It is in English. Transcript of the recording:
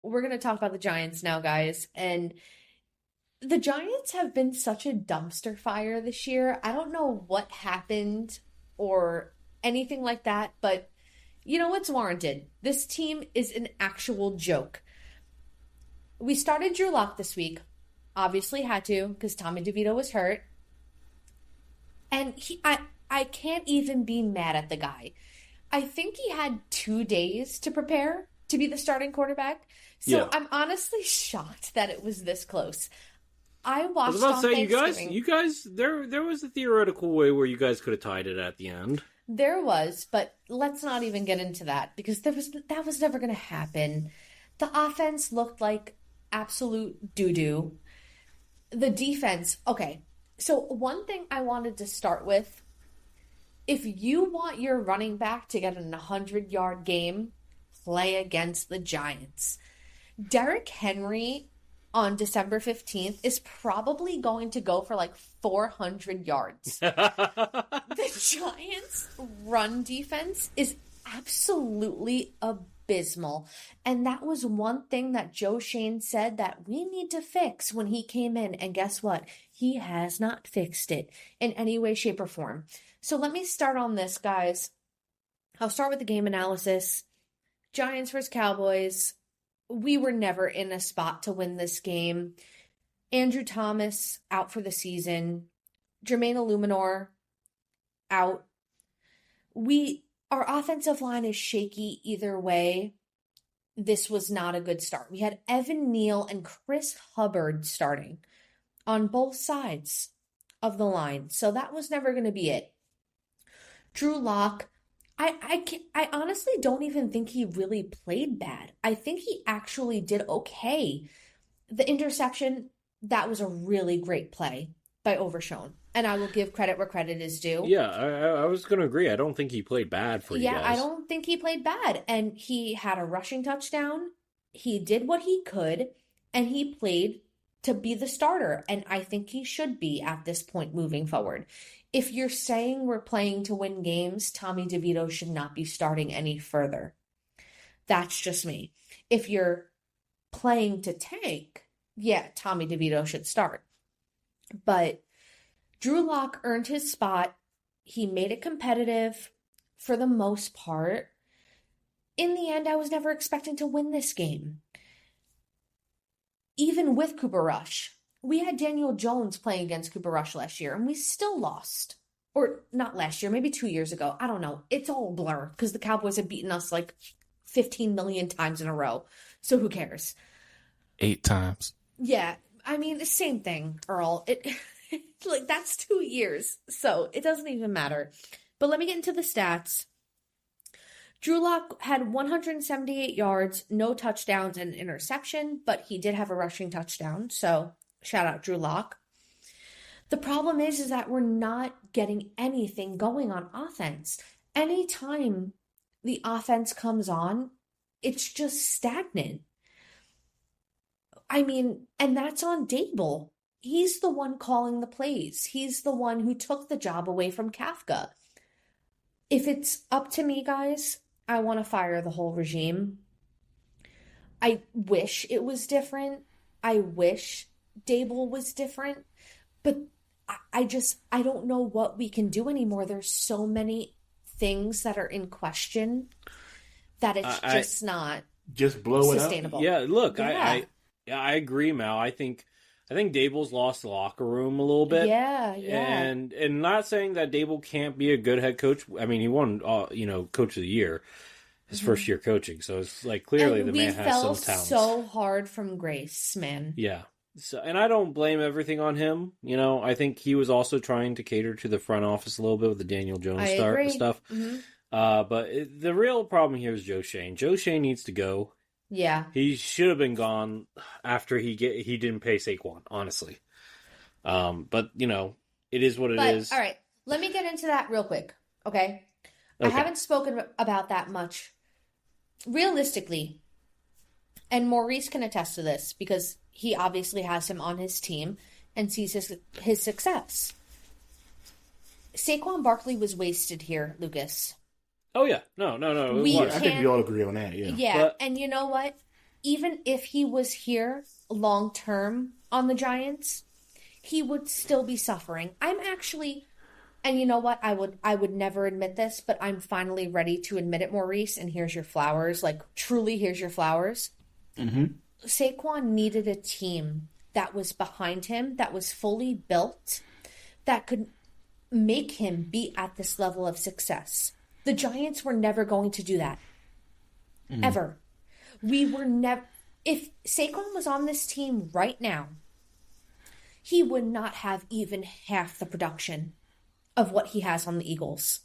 we're going to talk about the Giants now, guys. And the Giants have been such a dumpster fire this year. I don't know what happened or anything like that, but it's warranted. This team is an actual joke. We started Drew Lock this week. Obviously had to because Tommy DeVito was hurt. And I can't even be mad at the guy. I think he had 2 days to prepare to be the starting quarterback. So I'm honestly shocked that it was this close. I watched. I was about to say, you guys, there was a theoretical way where you guys could have tied it at the end. There was, but let's not even get into that because that was never going to happen. The offense looked like absolute doo-doo. The defense, okay. So one thing I wanted to start with, if you want your running back to get an 100-yard game, play against the Giants. Derrick Henry on December 15th is probably going to go for like 400 yards. The Giants' run defense is absolutely abysmal. And that was one thing that Joe Schoen said that we need to fix when he came in. And guess what? He has not fixed it in any way, shape, or form. So let me start on this, guys. I'll start with the game analysis. Giants versus Cowboys. We were never in a spot to win this game. Andrew Thomas out for the season. Jermaine Illuminor out. Our offensive line is shaky either way. This was not a good start. We had Evan Neal and Chris Hubbard starting on both sides of the line. So that was never going to be it. Drew Lock, I honestly don't even think he really played bad. I think he actually did okay. The interception, that was a really great play by Overshown. And I will give credit where credit is due. Yeah, I was going to agree. I don't think he played bad for you guys. Yeah, I don't think he played bad. And he had a rushing touchdown. He did what he could. And he played to be the starter. And I think he should be at this point moving forward. If you're saying we're playing to win games, Tommy DeVito should not be starting any further. That's just me. If you're playing to tank, yeah, Tommy DeVito should start. But Drew Lock earned his spot. He made it competitive for the most part. In the end, I was never expecting to win this game. Even with Cooper Rush. We had Daniel Jones playing against Cooper Rush last year, and we still lost. Or not last year, maybe 2 years ago. I don't know. It's all a blur because the Cowboys have beaten us like 15 million times in a row. So who cares? 8 times. Yeah. I mean, the same thing, Earl. Like, that's 2 years. So it doesn't even matter. But let me get into the stats. Drew Lock had 178 yards, no touchdowns, and an interception, but he did have a rushing touchdown. So shout out Drew Lock. The problem is that we're not getting anything going on offense. Anytime the offense comes on, it's just stagnant. I mean, and that's on Dable. He's the one calling the plays. He's the one who took the job away from Kafka. If it's up to me, guys, I want to fire the whole regime. I wish it was different. I wish Dable was different. But I don't know what we can do anymore. There's so many things that are in question that it's just not just blow sustainable. It up. Yeah, look, I agree, Mal. I think Dable's lost the locker room a little bit. Yeah. And not saying that Dable can't be a good head coach. I mean, he won, Coach of the Year, his first year coaching. So it's like clearly the man has some talent. We fell so hard from grace, man. Yeah. So, and I don't blame everything on him. I think he was also trying to cater to the front office a little bit with the Daniel Jones start and stuff. Mm-hmm. But the real problem here is Joe Schoen. Joe Schoen needs to go. Yeah. He should have been gone after he didn't pay Saquon, honestly. But, it is what it is. All right, let me get into that real quick, okay? I haven't spoken about that much. Realistically, and Maurice can attest to this because he obviously has him on his team and sees his success. Saquon Barkley was wasted here, Lucas. Oh, yeah. No. I think we all agree on that, yeah. Yeah, and you know what? even if he was here long term on the Giants, he would still be suffering. I'm actually, and you know what? I would never admit this, but I'm finally ready to admit it, Maurice. And here's your flowers. Like, truly, here's your flowers. Saquon needed a team that was behind him, that was fully built, that could make him be at this level of success. The Giants were never going to do that. Ever. We were never... If Saquon was on this team right now, he would not have even half the production of what he has on the Eagles.